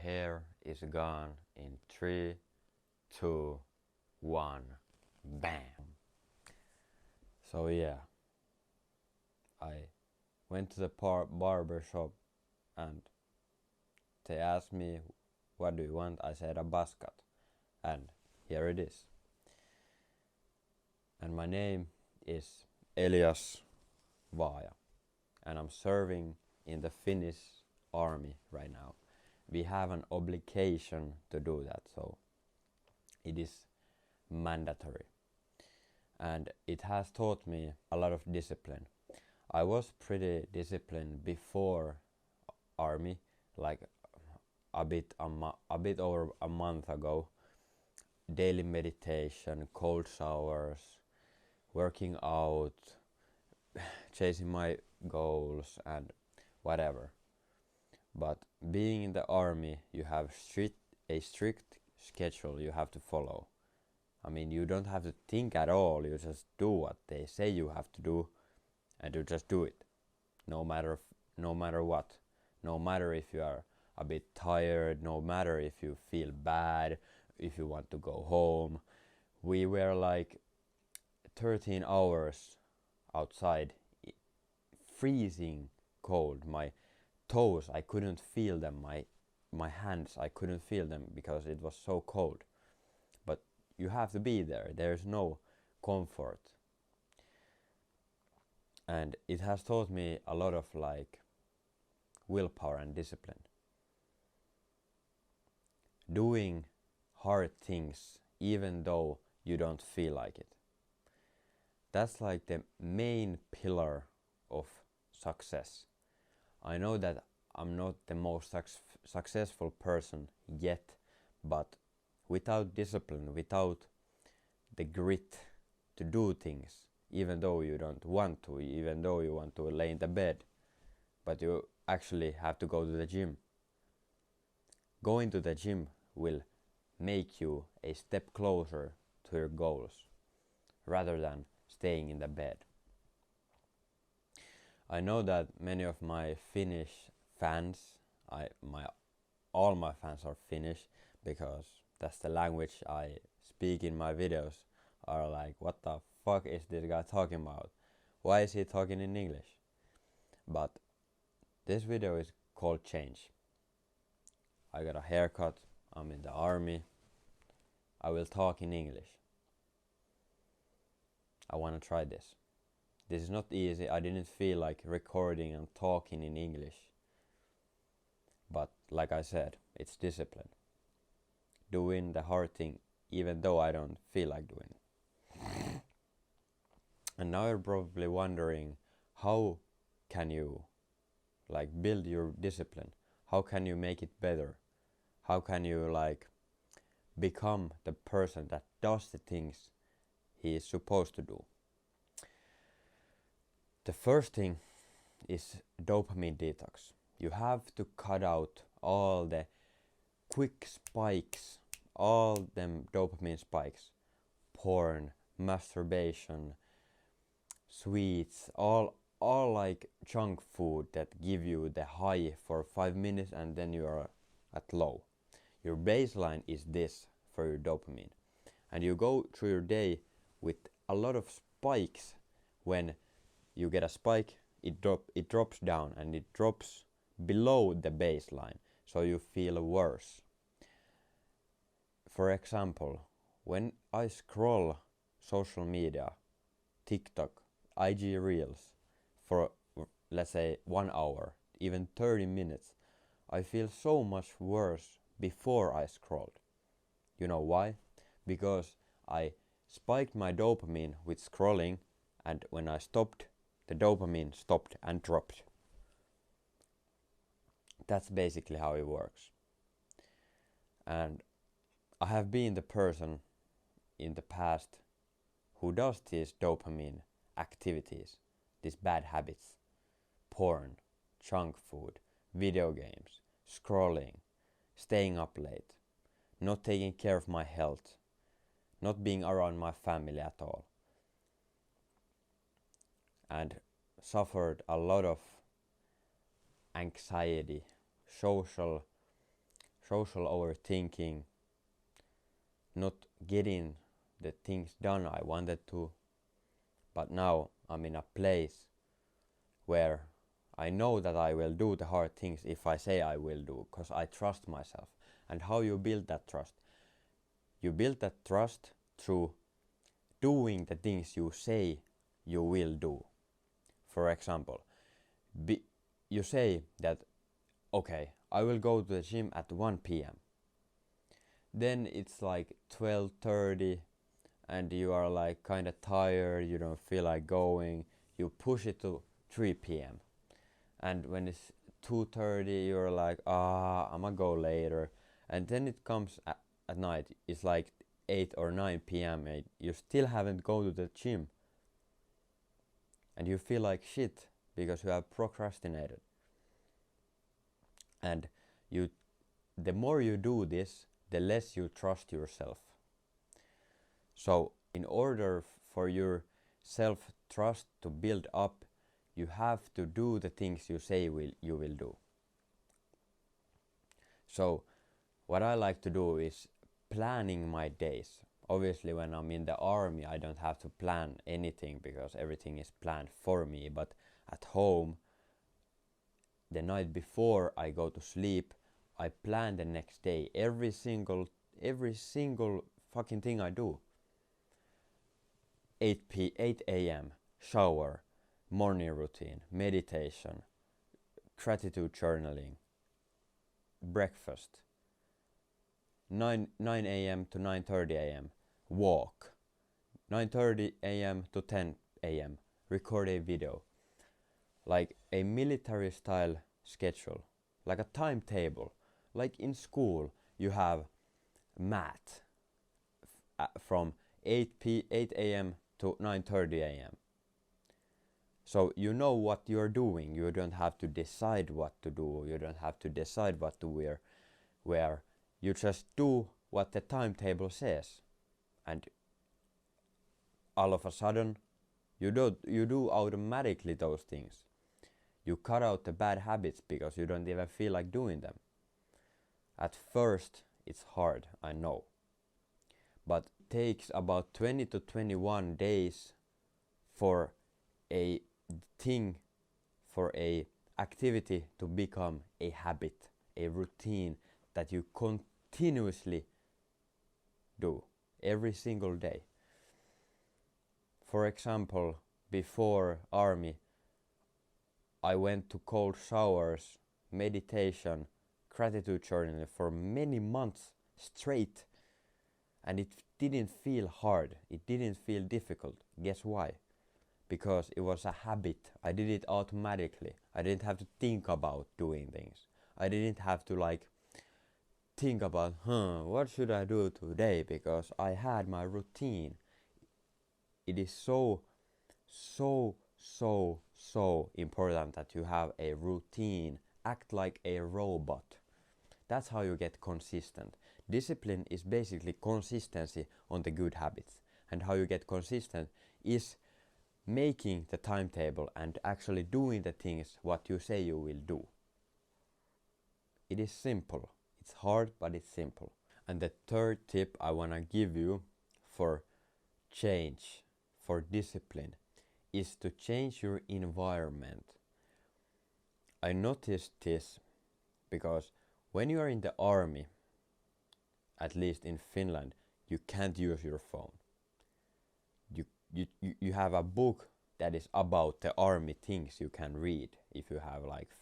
hair is gone in 3, 2, 1. Bam! So yeah, I went to the barber shop and they asked me, what do you want? I said a buzz cut, and here it is. And my name is Elias Vaaja, and I'm serving in the Finnish army right now. We have an obligation to do that, so it is mandatory. And it has taught me a lot of discipline. I was pretty disciplined before army, like a bit over a month ago. Daily meditation, cold showers, working out, chasing my goals and whatever. But being in the army, you have a strict schedule you have to follow. I mean, you don't have to think at all, you just do what they say you have to do, and you just do it. No matter what. No matter if you are a bit tired, no matter if you feel bad, if you want to go home. We were like 13 hours outside, freezing cold. My toes, I couldn't feel them. My hands, I couldn't feel them because it was so cold. But you have to be there. There's no comfort. And it has taught me a lot of like willpower and discipline. Doing hard things even though you don't feel like it. That's like the main pillar of success. I know that I'm not the most successful person yet, but without discipline, without the grit to do things, even though you don't want to, even though you want to lay in the bed, but you actually have to go to the gym. Going to the gym will make you a step closer to your goals, rather than staying in the bed. I know that many of my Finnish fans, all my fans are Finnish, because that's the language I speak in my videos, are like, what the fuck is this guy talking about? Why is he talking in English? But this video is called Change. I got a haircut, I'm in the army, I will talk in English. I want to try this. This is not easy, I didn't feel like recording and talking in English. But like I said, it's discipline. Doing the hard thing even though I don't feel like doing it. And now you're probably wondering, how can you like build your discipline? How can you make it better? How can you like become the person that does the things he is supposed to do? The first thing is dopamine detox. You have to cut out all the quick spikes, all them dopamine spikes, porn, masturbation, sweets, all like junk food that give you the high for 5 minutes and then you are at low. Your baseline is this for your dopamine. And you go through your day with a lot of spikes. When you get a spike, it drops down and it drops below the baseline, so you feel worse. For example, when I scroll social media, TikTok, IG Reels for let's say 1 hour, even 30 minutes, I feel so much worse before I scrolled. You know why? Because I spiked my dopamine with scrolling, and when I stopped, the dopamine stopped and dropped. That's basically how it works. And I have been the person in the past who does these dopamine activities, these bad habits, porn, junk food, video games, scrolling, staying up late, not taking care of my health, not being around my family at all, and suffered a lot of anxiety, social social overthinking, not getting the things done I wanted to, but now I'm in a place where I know that I will do the hard things if I say I will do, because I trust myself. And how you build that trust? You build that trust through doing the things you say you will do. For example, you say that, okay, I will go to the gym at 1 p.m. Then it's like 12:30 and you are like kind of tired, you don't feel like going, you push it to 3 p.m. And when it's 2:30 you're like, I'm gonna go later. And then it comes at night, it's like 8 or 9 p.m. and you still haven't gone to the gym. And you feel like shit because you have procrastinated. And the more you do this, the less you trust yourself. So in order for your self-trust to build up, you have to do the things you say you will do. So what I like to do is planning my days. Obviously when I'm in the army I don't have to plan anything because everything is planned for me, but at home the night before I go to sleep I plan the next day, every single fucking thing I do. 8 a.m. shower, morning routine, meditation, gratitude journaling, breakfast, 9 a.m. to 9:30 a.m. walk, 9:30 a.m. to 10 a.m. record a video. Like a military style schedule, like a timetable. Like in school you have math from 8 a.m. to 9:30 a.m. So you know what you're doing. You don't have to decide what to do. You don't have to decide what to wear. You just do what the timetable says. And all of a sudden you do automatically those things. You cut out the bad habits because you don't even feel like doing them. At first it's hard, I know. But it takes about 20 to 21 days for a thing, for a activity to become a habit, a routine that you continuously do every single day. For example, before army I went to cold showers, meditation, gratitude journaling for many months straight, and it didn't feel hard, it didn't feel difficult. Guess why? Because it was a habit. I did it automatically. I didn't have to think about doing things. I didn't have to like think about, what should I do today, because I had my routine. It is so important that you have a routine. Act like a robot. That's how you get consistent. Discipline is basically consistency on the good habits. And how you get consistent is making the timetable and actually doing the things what you say you will do. It is simple. It's hard, but it's simple. And the third tip I want to give you for change, for discipline, is to change your environment. I noticed this because when you are in the army, at least in Finland, you can't use your phone. You have a book that is about the army things you can read if you have like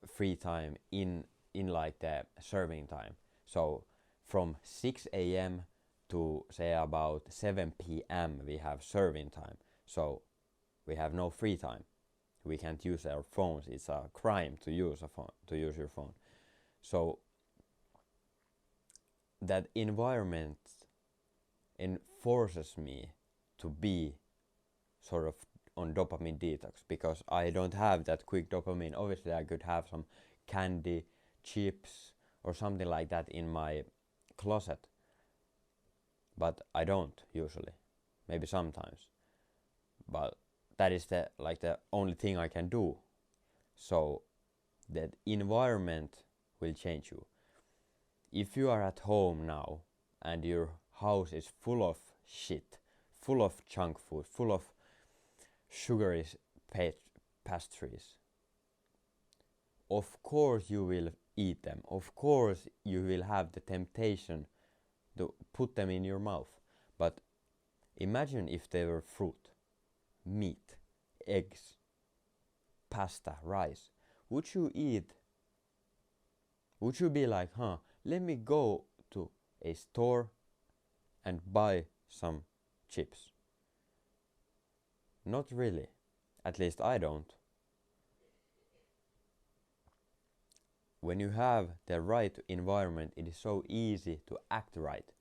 free time in like the serving time. So from 6 a.m. to say about 7 p.m. we have serving time. So we have no free time. We can't use our phones. It's a crime to use your phone. So that environment enforces me to be sort of on dopamine detox, because I don't have that quick dopamine. Obviously I could have some candy, chips or something like that in my closet, but I don't usually. Maybe sometimes, but that is the only thing I can do. So that environment will change you. if you are at home now and your house is full of shit, full of junk food, full of sugary pastries, of course you will eat them. Of course you will have the temptation to put them in your mouth. But imagine if they were fruit, meat, eggs, pasta, rice. Would you eat? Would you be like, let me go to a store and buy some chips? Not really. At least I don't. When you have the right environment, it is so easy to act right.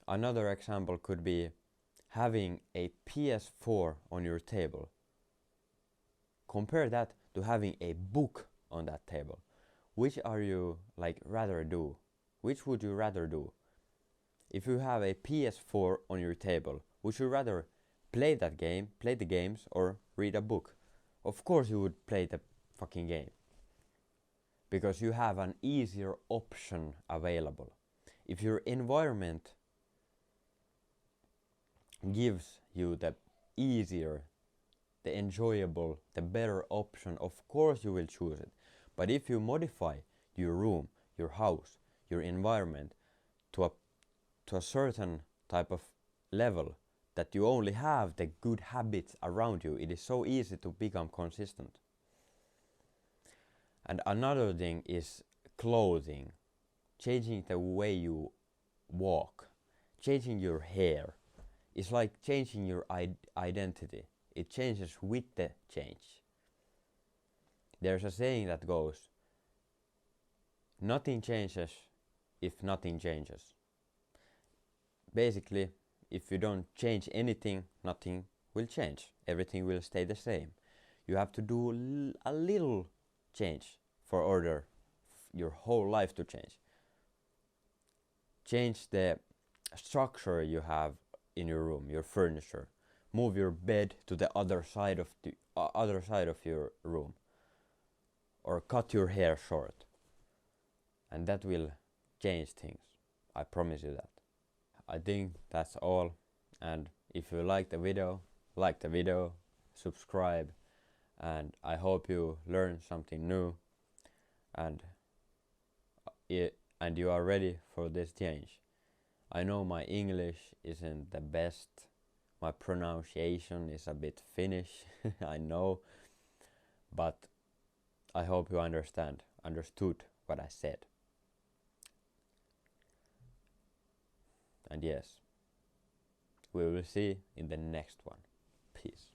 Another example could be having a PS4 on your table. Compare that to having a book on that table. Which are you rather do? Which would you rather do? If you have a PS4 on your table, would you rather play that game, play the games, or read a book? Of course you would play the fucking game. Because you have an easier option available. If your environment gives you the easier, the enjoyable, the better option, of course you will choose it. But if you modify your room, your house, your environment to a certain type of level that you only have the good habits around you, it is so easy to become consistent. And another thing is clothing, changing the way you walk, changing your hair. It's like changing your identity. It changes with the change. There's a saying that goes, nothing changes if nothing changes. Basically, if you don't change anything, nothing will change. Everything will stay the same. You have to do a little change for order your whole life to change. Change the structure you have in your room, your furniture. Move your bed to the other side of your room, or cut your hair short, and that will change things. I promise you that. I think that's all, and if you like the video, subscribe, and I hope you learned something new, and you are ready for this change. I know my English isn't the best, my pronunciation is a bit Finnish, I know, but I hope you understood what I said. And yes, we will see in the next one. Peace.